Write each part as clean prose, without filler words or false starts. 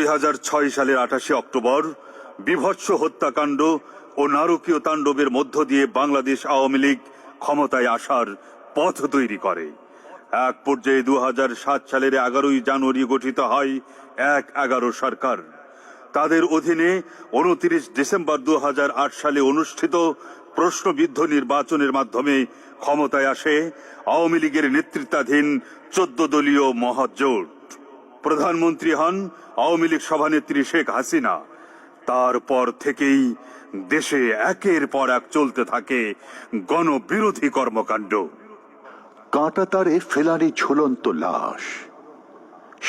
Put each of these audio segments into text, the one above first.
2006 সালের 28 অক্টোবর বিভৎস হত্যাকাণ্ড ও নারকীয় তাণ্ডবের মধ্য দিয়ে বাংলাদেশ আওয়ামী লীগ ক্ষমতায় আসার পথ তৈরি করে। এক পর্যায়ে 2007 সালের 11 জানুয়ারি গঠিত হয় 1-11 সরকার। তাদের অধীনে 29 ডিসেম্বর 2008 সালে অনুষ্ঠিত প্রশ্নবিদ্ধ নির্বাচনের মাধ্যমে ক্ষমতায় আসে আওয়ামী লীগের নেতৃত্বাধীন 14 দলীয় মহাজোট। প্রধানমন্ত্রী হন আওয়ামী লীগ সভানেত্রী শেখ হাসিনা। তারপর থেকেই দেশে একের পর এক চলতে থাকে গণবিরোধী কর্মকাণ্ড। কাঁটাতারে ফেলানি ঝুলন্ত লাশ,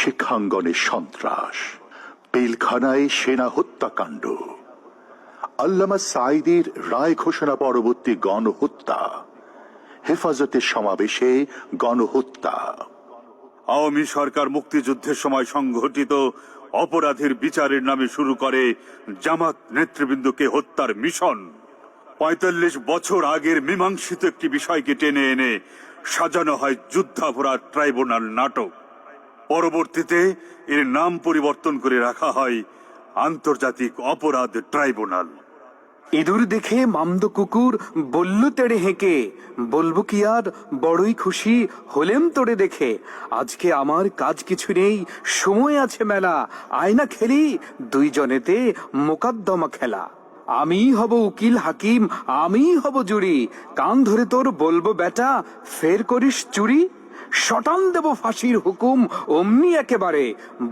শিক্ষাঙ্গনে সন্ত্রাস, পিলখানায় সেনা হত্যাকাণ্ড, আল্লামা সাঈদীর রায় ঘোষণা পরবর্তী গণহত্যা, হেফাজতের সমাবেশে গণহত্যা। আওয়ামী সরকার মুক্তিযুদ্ধের সময় সংঘটিত অপরাধের বিচারের নামে শুরু করে জামাত নেতৃবৃন্দকে হত্যার মিশন। 45 বছর আগের মীমাংসিত একটি বিষয়কে টেনে এনে সাজানো হয় যুদ্ধাপরাধ ট্রাইব্যুনাল নাটক। পরবর্তীতে এর নাম পরিবর্তন করে রাখা হয় আন্তর্জাতিক অপরাধ ট্রাইব্যুনাল। ইঁদুর দেখে মামদ কুকুর বলল তেড়ে হেঁকে, বলবো কি আর বড়ই খুশি হলেম তোরে দেখে। আজকে আমার কাজ কিছু নেই, সময় আছে মেলা, আয়না খেলি দুইজনেতে মোকদ্দমা খেলা। আমি হব উকিল হাকিম, আমি হব জুরি, কান ধরে তোর বলবো বেটা ফের করিস চুরি। শটান দেব ফাঁসির হুকুম অমনি একেবারে,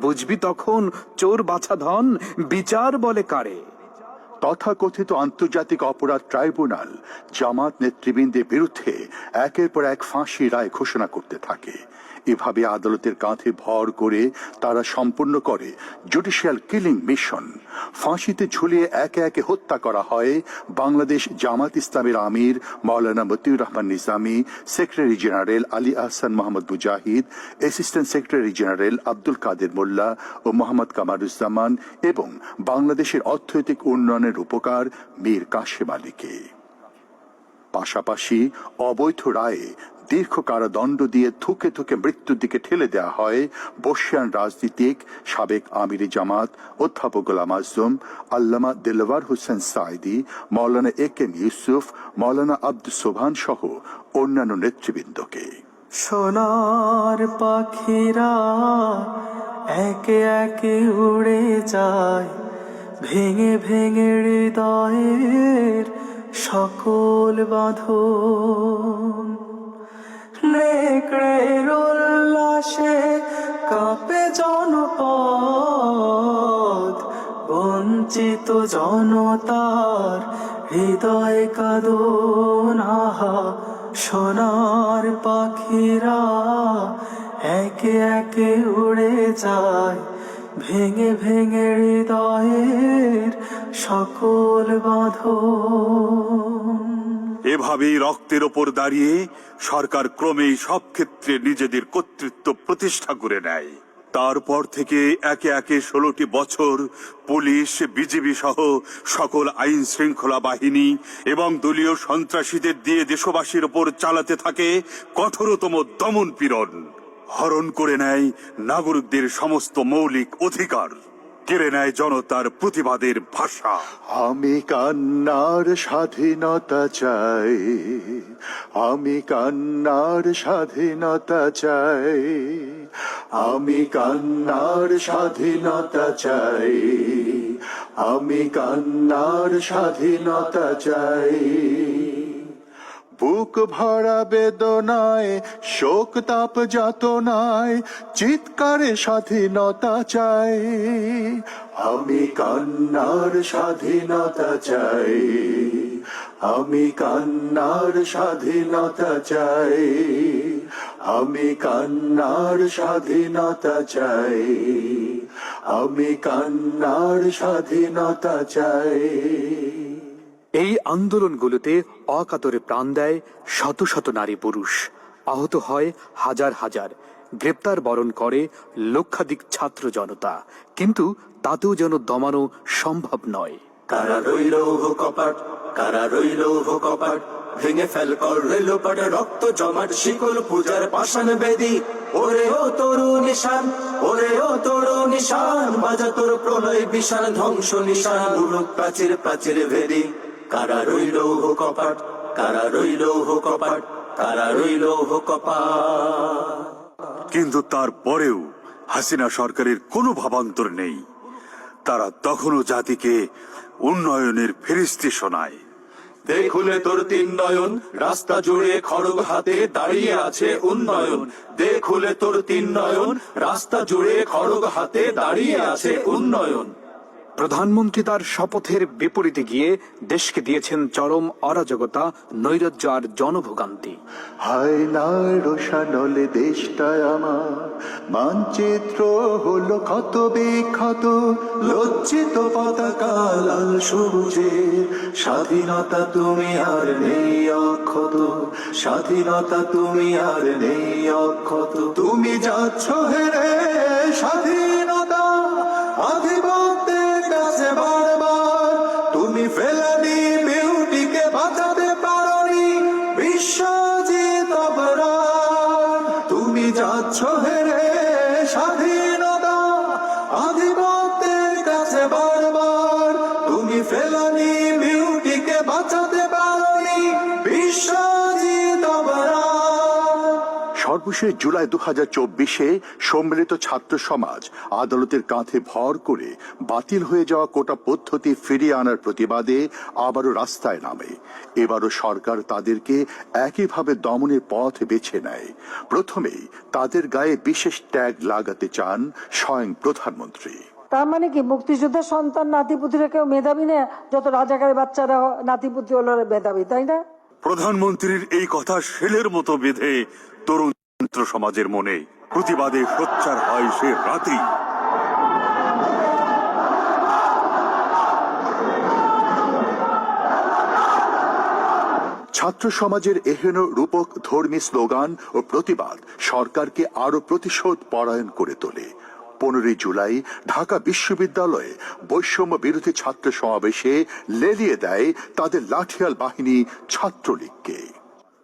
বুঝবি তখন চোর বাছা ধন বিচার বলে কারে। তথাকথিত আন্তর্জাতিক অপরাধ ট্রাইব্যুনাল জামাত নেতৃবৃন্দের বিরুদ্ধে একের পর এক ফাঁসি রায় ঘোষণা করতে থাকে। এভাবে আদালতের কাঁধে ভর করে তারা সম্পন্ন করে জুডিশিয়াল কিলিং মিশন। ফাঁসিতে ঝুলিয়ে একে একে হত্যা করা হয় বাংলাদেশ জামাত ইসলামের আমির মাওলানা মতিউর রহমান নিজামী, সেক্রেটারি জেনারেল আলী আহসান মোহাম্মদ মুজাহিদ, অ্যাসিস্ট্যান্ট সেক্রেটারি জেনারেল আব্দুল কাদের মোল্লা ও মোহাম্মদ কামারুজ্জামান এবং বাংলাদেশের অর্থনৈতিক উন্নয়নের রূপকার মীর কাশেম আলীকে। পাশাপাশি অবৈধ রায়ে দীর্ঘ কারাদণ্ড দিয়ে থুকে থুকে মৃত্যুর দিকে ঠেলে দেওয়া হয় বর্ষিয়ান রাজনীতিক সাবেক আমিরে জামাত অধ্যাপক গোলাম আজম, আল্লামা দিলওয়ার হোসেন সাঈদী, মাওলানা এ.কে.এম. ইউসুফ, মাওলানা আব্দুস সোবহান সহ অন্যান্য নেতৃবৃন্দকে। সোনার পাখিরা একে একে উড়ে যায়, ভেঙে ভেঙে হৃদয়ের সকল বাঁধন। নেকড়ের উল্লাসে কাঁপে জনপদ, বঞ্চিত জনতার হৃদয় কাঁদন। আহা, সোনার পাখিরা একে একে উড়ে যায়, ভেঙে ভেঙে হৃদয়ের সকল বাঁধন। এভাবেই রক্তের ওপর দাঁড়িয়ে সরকার ক্রমেই সব ক্ষেত্রে নিজেদের কর্তৃত্ব প্রতিষ্ঠা করে নেয়। তারপর থেকে একে একে 16টি বছর পুলিশ, বিজিবি সহ সকল আইন শৃঙ্খলা বাহিনী এবং দলীয় সন্ত্রাসীদের দিয়ে দেশবাসীর ওপর চালাতে থাকে কঠোরতম দমন পীড়ন। হরণ করে নেয় নাগরিকদের সমস্ত মৌলিক অধিকার, কেড়ে নেয় জনতার প্রতিবাদের ভাষা। আমি কান্নার স্বাধীনতা চাই, আমি কান্নার স্বাধীনতা চাই, আমি কান্নার স্বাধীনতা চাই, আমি কান্নার স্বাধীনতা চাই। বুক ভরা বেদনায় শোক তাপ যাতনায় চিৎকারে স্বাধীনতা চাই, আমি কান্নার স্বাধীনতা চাই, আমি কান্নার স্বাধীনতা চাই, আমি কান্নার স্বাধীনতা চাই, আমি কান্নার স্বাধীনতা চাই। এই আন্দোলনগুলোতে অকাতরে প্রাণ দেয় শত শত নারী পুরুষ, আহত হয় হাজার হাজার, গ্রেপ্তার বরণ করে লক্ষাধিক ছাত্র জনতা, কিন্তু তাতেও যেন দমানো সম্ভব নয়। কারা রইল কপাট, কারা রইল কপাট, ভেঙে ফেল কর রেলোপাট রক্ত জমাট শিকল পূজার পাষাণ বেদি ওরে ও তরু নিশান ওরে ও তরু নিশান বাজা তোর প্রলয় বিশাল ধ্বংস নিশান উড়ুক প্রাচীর প্রাচীর ভেদি কারা রইল হো কপাট কারা রইল হো কপাট কারা রইল হো কপাট। কিন্তু তারপরেও হাসিনা সরকারের কোনো ভাবান্তর নেই। তারা তখনও জাতিকে উন্নয়নের ফেরিস্তি শোনায়। দেখুলে তোর তিন নয়ন রাস্তা জুড়ে খড়গ হাতে দাঁড়িয়ে আছে উন্নয়ন দেখুলে তোর তিন নয়ন রাস্তা জুড়ে খড়গ হাতে দাঁড়িয়ে আছে উন্নয়ন। প্রধানমন্ত্রী তার শপথের বিপরীতে গিয়ে দেশকে দিয়েছেন চরম অরাজকতা, নৈরাজ্য আর জনভোগান্তি। হায় না রোশানলে দেশটা আমার মানচিত্র হলো ক্ষত বিক্ষত লজ্জিত পতাকা লাল সবুজের স্বাধীনতা তুমি আর নেই অক্ষত স্বাধীনতা তুমি আর নেই অক্ষত তুমি যাচ্ছ হেরে স্বাধীনতা আধিপত্যের কাছে বারবার তুমি ফেলানি বিউটিকে বাঁচাতে পারোনি বিশ্বজিৎ অপরাধ তুমি যাচ্ছ হেরে স্বাধীনতা আধিপত্যের কাছে বারবার তুমি ফেলানি বিউটিকে বাঁচাতে পারোনি বিশ্বজিৎ অপরাধ। সর্বশেষ জুলাই 2024 সম্মিলিত ছাত্র সমাজ আদালতের কাঁধে ভর করে বাতিল হয়ে যাওয়া কোটা পদ্ধতি ফিরিয়ে আনার প্রতিবাদে আবারও রাস্তায় নামে। এবারও সরকার তাদেরকে একইভাবে দমনের পথ বেছে নেয়। প্রথমেই তাদের গায়ে বিশেষ ট্যাগ লাগাতে চান স্বয়ং প্রধানমন্ত্রী। তার মানে কি মুক্তিযোদ্ধার সন্তান নাতিপুতিরা কেউ মেধাবী না, যত রাজাকারের বাচ্চারা নাতিপুতি হলো মেধাবী, তাই না? প্রধানমন্ত্রীর এই কথা শেলের মতো বেঁধে তরুণ ছাত্র সমাজের মনে। প্রতিবাদে সোচ্চার হয় সে রাতেই। ছাত্র সমাজের এহেন রূপক ধর্মী স্লোগান ও প্রতিবাদ সরকারকে আরো প্রতিশোধ পরায়ণ করে তোলে। 15 জুলাই ঢাকা বিশ্ববিদ্যালয়ে বৈষম্য বিরোধী ছাত্র সমাবেশে লেলিয়ে দেয় তাদের লাঠিয়াল বাহিনী ছাত্রলীগকে।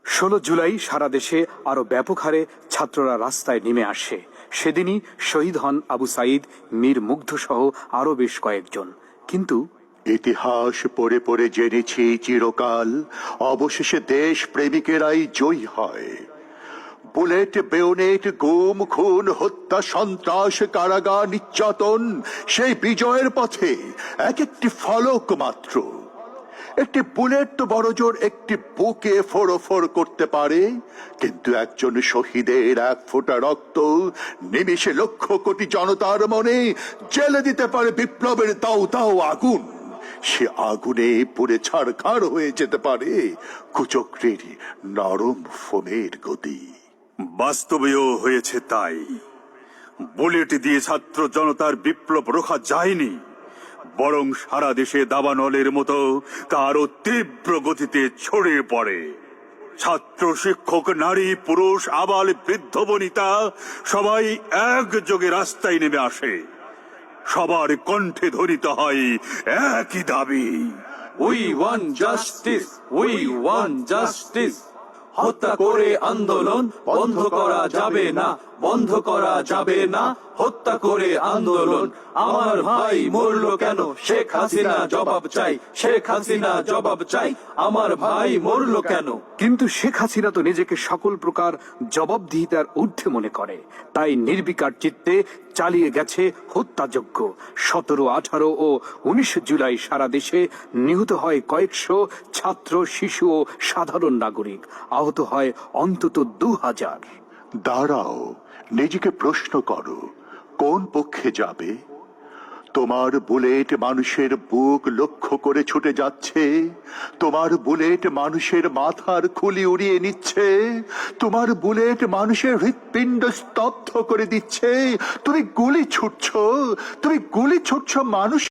16 জুলাই সারা দেশে আরো ব্যাপক হারে ছাত্ররা রাস্তায় নেমে আসে। সেদিনই শহীদ হন আবু সাইদ, মীর মুগ্ধ সহ আরো বেশ কয়েকজন। কিন্তু ইতিহাস পড়ে পড়ে জেনেছি চিরকাল অবশেষে দেশ প্রেমিকেরাই জয়ী হয়। বুলেট, বেয়োনেট, গুম, খুন, হত্যা, সন্ত্রাস, কারাগার, নির্যাতন সেই বিজয়ের পথে এক একটি ফলক মাত্র। একটি বুলেট তো বড়জোর একটি বুকে ফোড়ফোড় করতে পারে, কিন্তু একজন শহীদের এক ফোঁটা রক্ত নিমিষে লক্ষ কোটি জনতার মনে জ্বেলে দিতে পারে বিপ্লবের দাউ দাউ আগুন। সে আগুনে পুড়ে ছারখার হয়ে যেতে পারে কুচক্রের নরম ফোমের গতি। বাস্তবেও হয়েছে তাই। বুলেট দিয়ে ছাত্র জনতার বিপ্লব রোখা যায়নি, বরং সারা দেশে দাবানলের মতো তা আরো তীব্র গতিতে ছড়িয়ে পড়ে। ছাত্র, শিক্ষক, নারী, পুরুষ, আবাল, বৃদ্ধ, বনিতা সবাই একযোগে রাস্তায় নেমে আসে। সবার কণ্ঠে ধ্বনিত হয় একই দাবি, We want justice, we want justice. হত্যা করে আন্দোলন বন্ধ করা যাবে না, বন্ধ করা যাবে না, হত্যা করে আন্দোলন। আমার ভাই মরলো কেন, শেখ হাসিনা জবাব চাই, শেখ হাসিনা জবাব চাই, আমার ভাই মরলো কেন। কিন্তু শেখ হাসিনা তো নিজেকে সকল প্রকার জবাবদিহিতার ঊর্ধ্বে মনে করে, তাই নির্বিকার চিত্তে চালিয়ে গেছে হত্যাযজ্ঞ। 17, 18 ও 19 জুলাই সারা দেশে নিহত হয় কয়েকশো ছাত্র, শিশু ও সাধারণ নাগরিক, আহত হয় অন্তত 2000। দাঁড়াও, নিজেকে প্রশ্ন করো, কোন পক্ষে যাবে? তোমার বুলেট মানুষের বুক লক্ষ্য করে ছুটে যাচ্ছে, তোমার বুলেট মানুষের মাথার খুলি উড়িয়ে নিচ্ছে, তোমার বুলেট মানুষের হৃৎপিণ্ড স্তব্ধ করে দিচ্ছে। তুমি গুলি ছুটছ মানুষ